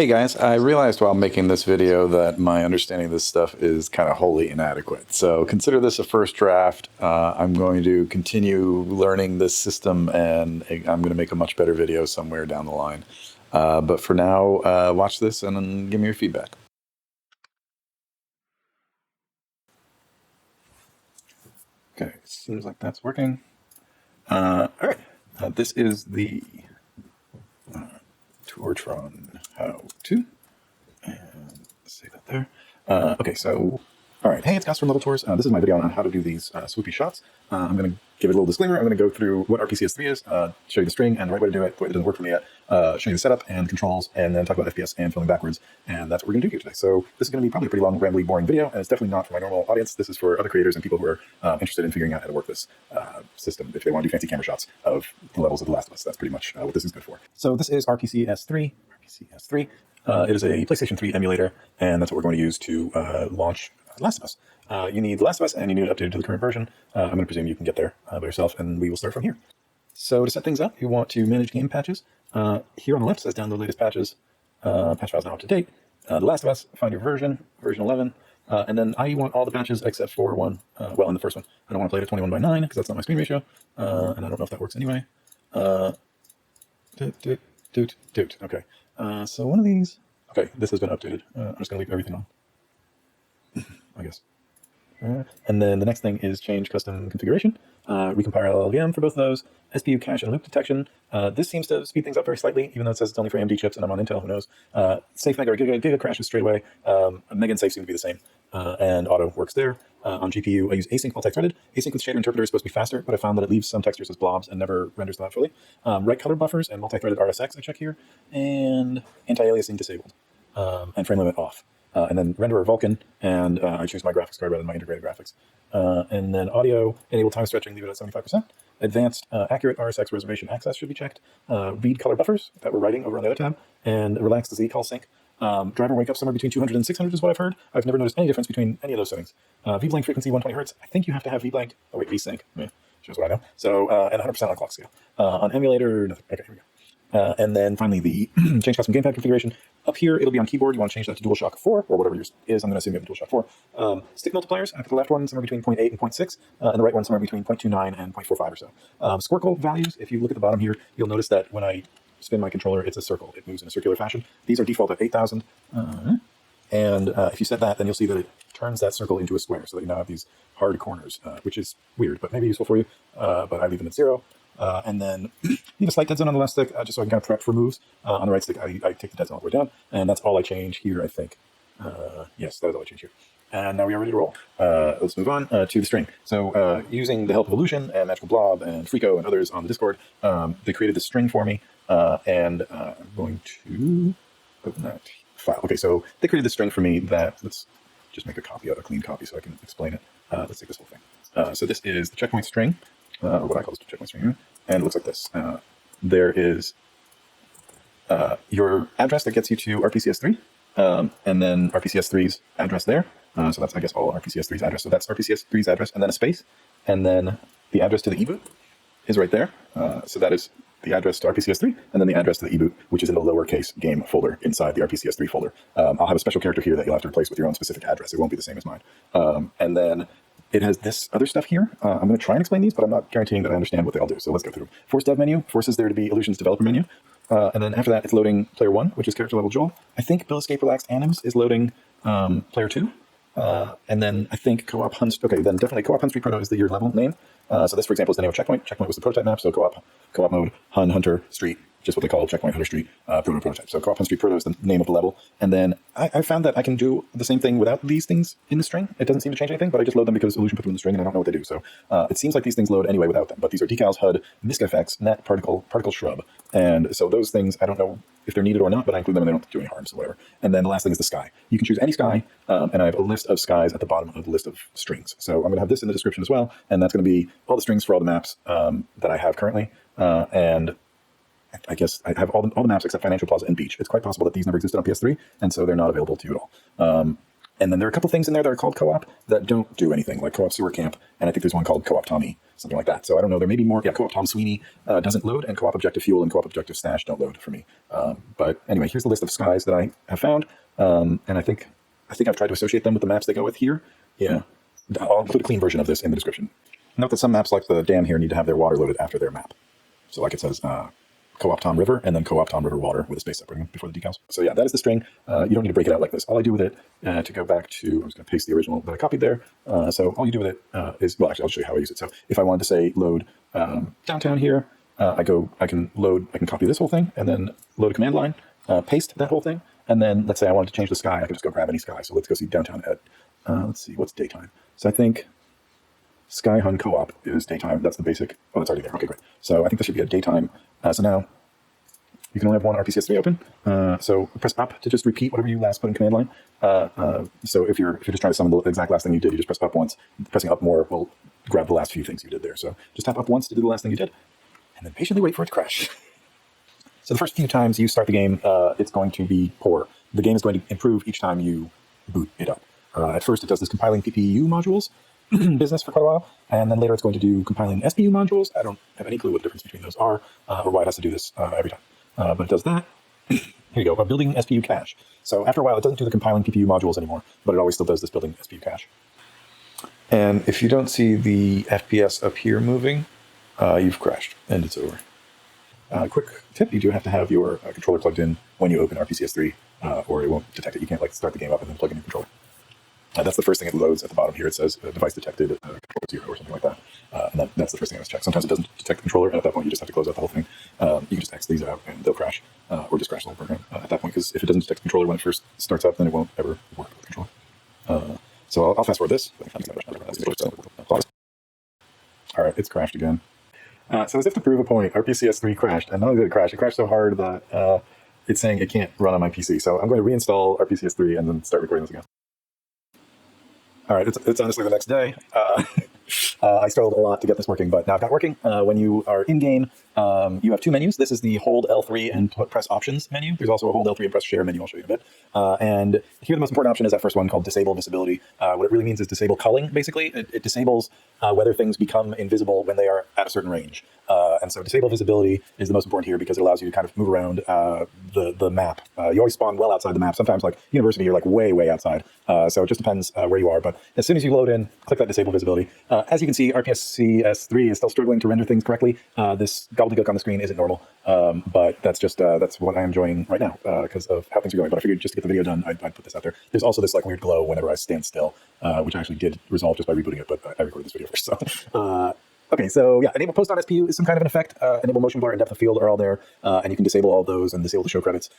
Hey guys, I realized while making this video that my understanding of this stuff is kind of wholly inadequate. So consider this a first draft. I'm going to continue learning this system and I'm going to make a much better video somewhere down the line. But for now, watch this and then give me your feedback. Okay, seems like that's working. All right, this is the Tortron how-to. And save that there. Okay, so, all right. Hey, it's Gus from Level Tours. This is my video on how to do these swoopy shots. I'm going to give it a little disclaimer. I'm going to go through what RPCS3 is, show you the string and the right way to do it, the way it doesn't work for me yet, show you the setup and controls, and then talk about FPS and filling backwards. And that's what we're going to do here today. So this is going to be probably a pretty long, rambly, boring video, and it's definitely not for my normal audience. This is for other creators and people who are interested in figuring out how to work this system if they want to do fancy camera shots of the levels of The Last of Us. That's pretty much what this is good for. So this is RPCS3. It is a PlayStation 3 emulator, and that's what we're going to use to launch Last of Us. You need The Last of Us, and you need it updated to the current version. I'm going to presume you can get there by yourself, and we will start from here. So to set things up, you want to manage game patches. Here on the left says download latest patches. Patch files now up to date. The Last of Us, find your version 11. And then I want all the patches except for one. Well, in the first one. I don't want to play it at 21:9 because that's not my screen ratio. And I don't know if that works anyway. Okay. So one of these, okay, this has been updated. I'm just going to leave everything on, I guess. And then the next thing is change custom configuration. Recompile LLVM for both of those. SPU cache and loop detection. This seems to speed things up very slightly, even though it says it's only for AMD chips and I'm on Intel, who knows. Safe mega or giga crashes straight away. Mega and safe seem to be the same. And auto works there. On GPU, I use async multi-threaded. Async with shader interpreter is supposed to be faster, but I found that it leaves some textures as blobs and never renders them out fully. Right color buffers and multi-threaded RSX I check here. And anti-aliasing disabled. And frame limit off. And then renderer Vulkan, and I choose my graphics card rather than my integrated graphics. And then audio, enable time stretching, leave it at 75%. Advanced, accurate RSX reservation access should be checked. Read color buffers that we're writing over on the other tab, and relax the Z call sync. Driver wake up somewhere between 200 and 600 is what I've heard. I've never noticed any difference between any of those settings. V-blank frequency 120 hertz. I think you have to have V-blank. Oh wait, V-sync. Yeah, shows what I know. So, and 100% on clock scale. On emulator, nothing. Okay, here we go. And then finally the change custom gamepad configuration. Up here, it'll be on keyboard. You want to change that to DualShock 4 or whatever yours is. I'm going to assume you have a DualShock 4. Stick multipliers. I put the left one somewhere between 0.8 and 0.6, and the right one somewhere between 0.29 and 0.45 or so. Squirrel values. If you look at the bottom here, you'll notice that when I spin my controller, it's a circle. It moves in a circular fashion. These are default at 8,000. And if you set that, then you'll see that it turns that circle into a square, so that you now have these hard corners, which is weird, but maybe useful for you. But I leave them at 0. And then leave a slight dead zone on the left stick, just so I can kind of prep for moves. On the right stick, I take the dead zone all the way down, and that's all I change here, I think. Yes, that is all I change here. And now we are ready to roll. Let's move on to the string. So using the help of Illusion and Magical Blob and Freako and others on the Discord, they created this string for me, and I'm going to open that file. Okay, so they created this string for me that, let's just make a clean copy so I can explain it. Let's take this whole thing. So this is the checkpoint string, what I call the checkpoint string here, and it looks like this. There is your address that gets you to RPCS3, and then RPCS3's address there. So that's, I guess, all RPCS3's address. So that's RPCS3's address, and then a space, and then the address to the eBoot is right there. So that is the address to RPCS3, and then the address to the eBoot, which is in the lowercase game folder inside the RPCS3 folder. I'll have a special character here that you'll have to replace with your own specific address. It won't be the same as mine. And then it has this other stuff here. I'm going to try and explain these, but I'm not guaranteeing that I understand what they all do. So let's go through. Force dev menu forces there to be Illusion's developer menu. And then after that, it's loading player 1, which is character level Joel. I think Bill Escape Relaxed Anims is loading player 2. And then I think Co-op Hunt. Okay, then definitely Co-op Hunt Street Proto is the your level name. So this, for example, is the name of Checkpoint. Checkpoint was the prototype map. So co-op mode, Hunter Street, just what they call Checkpoint Hunter Street prototype. So Co-op Hunt Street Proto is the name of the level. And then I found that I can do the same thing without these things in the string. It doesn't seem to change anything, but I just load them because Illusion put them in the string, and I don't know what they do. So it seems like these things load anyway without them. But these are decals, HUD, MISC effects, net, particle, shrub. And so those things, I don't know if they're needed or not, but I include them and they don't do any harm, so whatever. And then the last thing is the sky. You can choose any sky, and I have a list of skies at the bottom of the list of strings. So I'm going to have this in the description as well, and that's going to be all the strings for all the maps that I have currently. And I guess I have all the maps except Financial Plaza and Beach. It's quite possible that these never existed on PS3, and so they're not available to you at all. And then there are a couple things in there that are called co-op that don't do anything, like co-op sewer camp, and I think there's one called co-op Tommy, something like that. So I don't know, there may be more. Yeah, co-op Tom Sweeney doesn't load, and co-op objective fuel and co-op objective stash don't load for me. But anyway, here's the list of skies that I have found, and I think I've tried to associate them with the maps they go with here. Yeah, I'll include a clean version of this in the description. Note that some maps, like the dam here, need to have their water loaded after their map. So like it says, co-op Tom River, and then co-op Tom River water with a space separating before the decals. So yeah, that is the string. You don't need to break it out like this. All I do with it, to go back to, I'm just going to paste the original that I copied there. So all you do with it is, well, actually, I'll show you how I use it. So if I wanted to say load downtown here, I can copy this whole thing, and then load a command line, paste that whole thing, and then let's say I wanted to change the sky, I can just go grab any sky. So let's go see downtown at, let's see, what's daytime? So I think Sky Hun Co-op is daytime. That's the basic. Oh, that's already there. Okay, great. So I think this should be a daytime. So now you can only have one RPCS3 open. So press up to just repeat whatever you last put in command line. So if you're just trying to summon the exact last thing you did, you just press up once. Pressing up more will grab the last few things you did there. So just tap up once to do the last thing you did, and then patiently wait for it to crash. So the first few times you start the game, it's going to be poor. The game is going to improve each time you boot it up. At first, it does this compiling PPU modules business for quite a while, and then later it's going to do compiling SPU modules. I don't have any clue what the difference between those are, or why it has to do this every time. But it does that. Here you go, building SPU cache. So after a while, it doesn't do the compiling PPU modules anymore, but it always still does this building SPU cache. And if you don't see the FPS up here moving, you've crashed, and it's over. Quick tip, you do have to have your controller plugged in when you open RPCS3, or it won't detect it. You can't start the game up and then plug in your controller. That's the first thing it loads at the bottom here. It says device detected, controller 0 or something like that. And that's the first thing I was checked. Sometimes it doesn't detect the controller, and at that point you just have to close out the whole thing. You can just X these out and they'll crash, or just crash the whole program at that point, because if it doesn't detect the controller when it first starts up, then it won't ever work with the controller. So I'll fast forward this. All right, it's crashed again. So as if to prove a point, RPCS3 crashed, and not only did it crashed so hard that it's saying it can't run on my PC. So I'm going to reinstall RPCS3 and then start recording this again. All right, it's honestly the next day. I struggled a lot to get this working, but now I've got it working. When you are in-game, you have two menus. This is the hold L3 and press options menu. There's also a hold L3 and press share menu. I'll show you in a bit. And here the most important option is that first one called disable visibility. What it really means is disable culling, basically. It disables whether things become invisible when they are at a certain range. And so disable visibility is the most important here because it allows you to kind of move around the map. You always spawn well outside the map. Sometimes, like university, you're like way outside. So it just depends where you are. But as soon as you load in, click that disable visibility. As you can see, RPCS3 is still struggling to render things correctly. This gobbledygook on the screen isn't normal, but that's just that's what I'm enjoying right now because of how things are going. But I figured just to get the video done, I'd put this out there. There's also this like weird glow whenever I stand still, which I actually did resolve just by rebooting it, but I recorded this video first. So okay, so yeah, enable post on SPU is some kind of an effect. Enable motion blur and depth of field are all there, and you can disable all those and disable the show credits.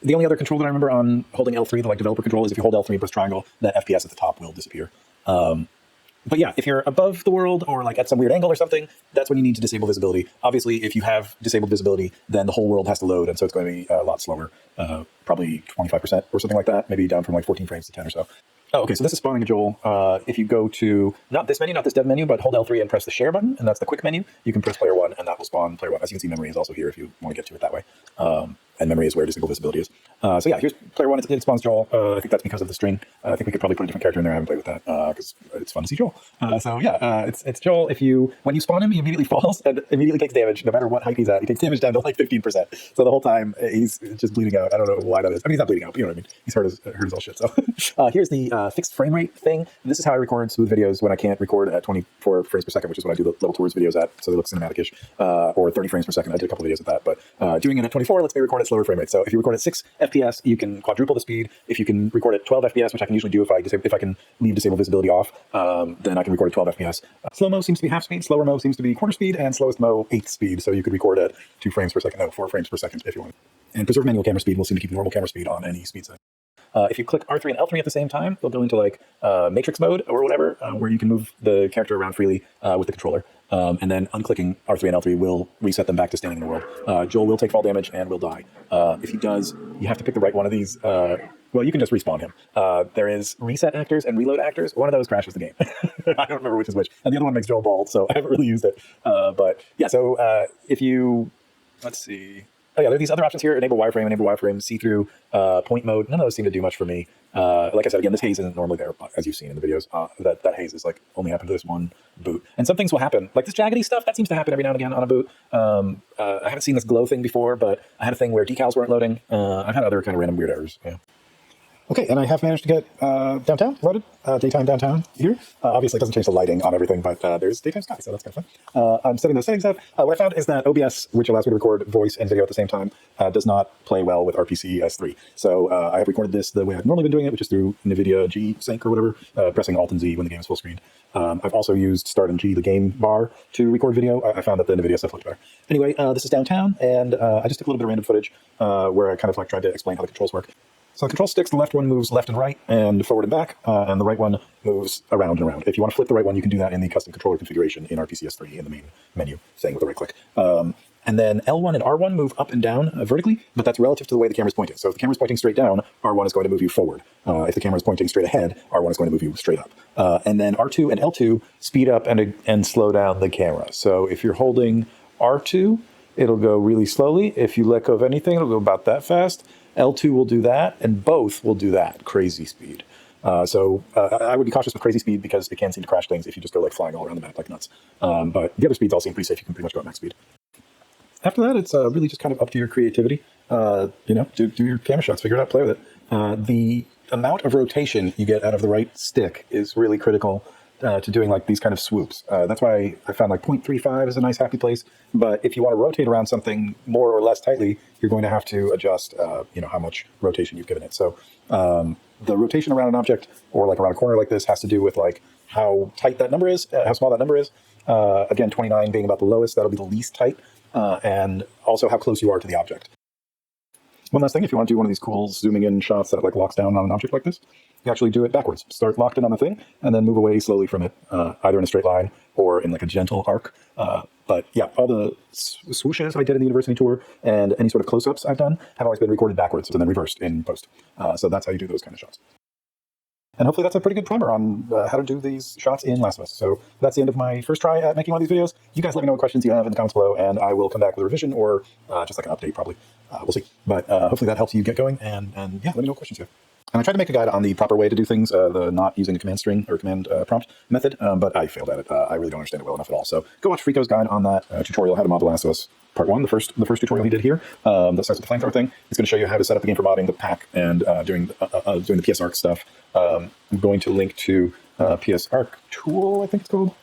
The only other control that I remember on holding L3, the like developer control, is if you hold L3 and press triangle, that FPS at the top will disappear. But yeah, if you're above the world or like at some weird angle or something, that's when you need to disable visibility. Obviously, if you have disabled visibility, then the whole world has to load, and so it's going to be a lot slower, probably 25% or something like that, maybe down from like 14 frames to 10 or so. Oh, okay, so this is spawning a Joel. If you go to, not this menu, not this dev menu, but hold L3 and press the share button, and that's the quick menu, you can press player 1, and that will spawn player 1. As you can see, memory is also here if you want to get to it that way. And memory is where disable visibility is. So yeah, here's player 1, it spawns Joel. I think that's because of the string. I think we could probably put a different character in there. I haven't played with that because it's fun to see Joel. So yeah, it's Joel. When you spawn him, he immediately falls and immediately takes damage, no matter what height he's at. He takes damage down to like 15%. So the whole time he's just bleeding out. I don't know why that is. I mean, he's not bleeding out, but you know what I mean. He's hurt as all shit. So here's the fixed frame rate thing. This is how I record smooth videos when I can't record at 24 frames per second, which is what I do the level tours videos at, so they look cinematic-ish, or 30 frames per second. I did a couple videos at that, but doing it at 24 lets me record at slower frame rate. So if you record at 6 FPS, you can quadruple the speed. If you can record at 12 FPS, which I can usually do if I can leave disable visibility off, then I can record at 12 FPS. Slow-mo seems to be half speed, slower mo seems to be quarter speed, and slowest mo 8th speed. So you could record at 2 frames per second, no, 4 frames per second if you want. And preserve manual camera speed will seem to keep normal camera speed on any speed setting. If you click R3 and L3 at the same time, they'll go into like matrix mode or whatever, where you can move the character around freely with the controller. And then unclicking R3 and L3 will reset them back to standing in the world. Joel will take fall damage and will die. If he does, you have to pick the right one of these. Well, you can just respawn him. There is reset actors and reload actors. One of those crashes the game. I don't remember which is which. And the other one makes Joel bald, so I haven't really used it. But yeah, so if you, let's see. Oh yeah, there are these other options here: enable wireframe, see-through, point mode. None of those seem to do much for me. Like I said, again, this haze isn't normally there, as you've seen in the videos. That haze is like only happened to this one boot, and some things will happen, like this jaggedy stuff. That seems to happen every now and again on a boot. I haven't seen this glow thing before, but I had a thing where decals weren't loading. I've had other kind of random weird errors. Yeah. Okay, and I have managed to get downtown loaded, daytime downtown here. Obviously, it doesn't change the lighting on everything, but there's daytime sky, so that's kind of fun. I'm setting those settings up. What I found is that OBS, which allows me to record voice and video at the same time, does not play well with RPCS3. So I have recorded this the way I've normally been doing it, which is through NVIDIA G Sync or whatever, pressing Alt and Z when the game is full screen. I've also used Start and G, the game bar, to record video. I found that the NVIDIA stuff looked better. Anyway, this is downtown, and I just took a little bit of random footage where I kind of like tried to explain how the controls work. So the control sticks, the left one moves left and right and forward and back, and the right one moves around and around. If you want to flip the right one, you can do that in the custom controller configuration in RPCS3 in the main menu thing with a right click. And then L1 and R1 move up and down vertically, but that's relative to the way the camera's pointing. So if the camera's pointing straight down, R1 is going to move you forward. If the camera's pointing straight ahead, R1 is going to move you straight up. And then R2 and L2 speed up and slow down the camera. So if you're holding R2, it'll go really slowly. If you let go of anything, it'll go about that fast. L2 will do that, and both will do that, crazy speed. So I would be cautious with crazy speed because it can seem to crash things if you just go like flying all around the map like nuts. But the other speeds all seem pretty safe. You can pretty much go at max speed. After that, it's really just kind of up to your creativity. Do your camera shots, figure it out, play with it. The amount of rotation you get out of the right stick is really critical to doing like these kind of swoops. That's why I found like 0.35 is a nice happy place. But if you want to rotate around something more or less tightly, you're going to have to adjust, how much rotation you've given it. So the rotation around an object or like around a corner like this has to do with like how tight that number is, how small that number is. Again, 29 being about the lowest, that'll be the least tight. And also how close you are to the object. One last thing, if you want to do one of these cool zooming in shots that like locks down on an object like this, you actually do it backwards. Start locked in on the thing and then move away slowly from it, either in a straight line or in like a gentle arc. But yeah, all the swooshes I did in the university tour and any sort of close-ups I've done have always been recorded backwards and then reversed in post. So that's how you do those kind of shots. And hopefully that's a pretty good primer on how to do these shots in Last of Us. So that's the end of my first try at making one of these videos. You guys let me know what questions you have in the comments below, and I will come back with a revision or just like an update probably. We'll see. But hopefully that helps you get going, and yeah, let me know what questions you have. And I tried to make a guide on the proper way to do things, the not using a command string or command prompt method, but I failed at it. I really don't understand it well enough at all. So go watch Frico's guide on that tutorial, how to mod The Last of Us Part 1, the first tutorial he did here. That starts with the flamethrower thing. It's going to show you how to set up the game for modding, the pack, and doing the psarc stuff. I'm going to link to psarc tool, I think it's called.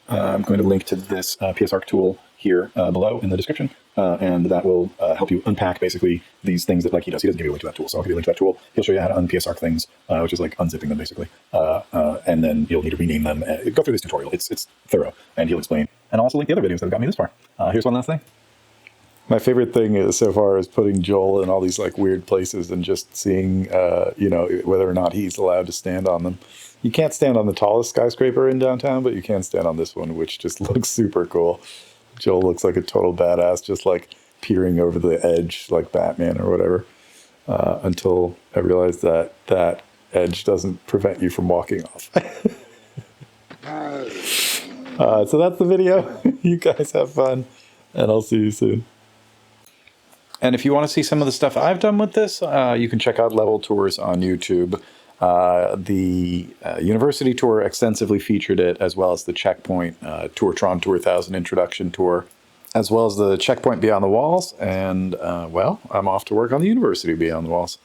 I'm going to link to this psarc tool here below in the description, and that will help you unpack basically these things that like he does. He doesn't give you a link to that tool, so I'll give you a link to that tool. He'll show you how to un-psarc things, which is like unzipping them basically, and then you'll need to rename them. Go through this tutorial. It's thorough, and he'll explain. And I'll also link the other videos that have got me this far. Here's one last thing. My favorite thing is so far is putting Joel in all these like weird places and just seeing, whether or not he's allowed to stand on them. You can't stand on the tallest skyscraper in downtown, but you can stand on this one, which just looks super cool. Joel looks like a total badass, just like peering over the edge like Batman or whatever, until I realized that that edge doesn't prevent you from walking off. So that's the video. You guys have fun, and I'll see you soon. And if you want to see some of the stuff I've done with this, you can check out Level Tours on YouTube. The University Tour extensively featured it, as well as the Checkpoint Tron Tour 1000 Introduction Tour, as well as the Checkpoint Beyond the Walls. And, well, I'm off to work on the University Beyond the Walls.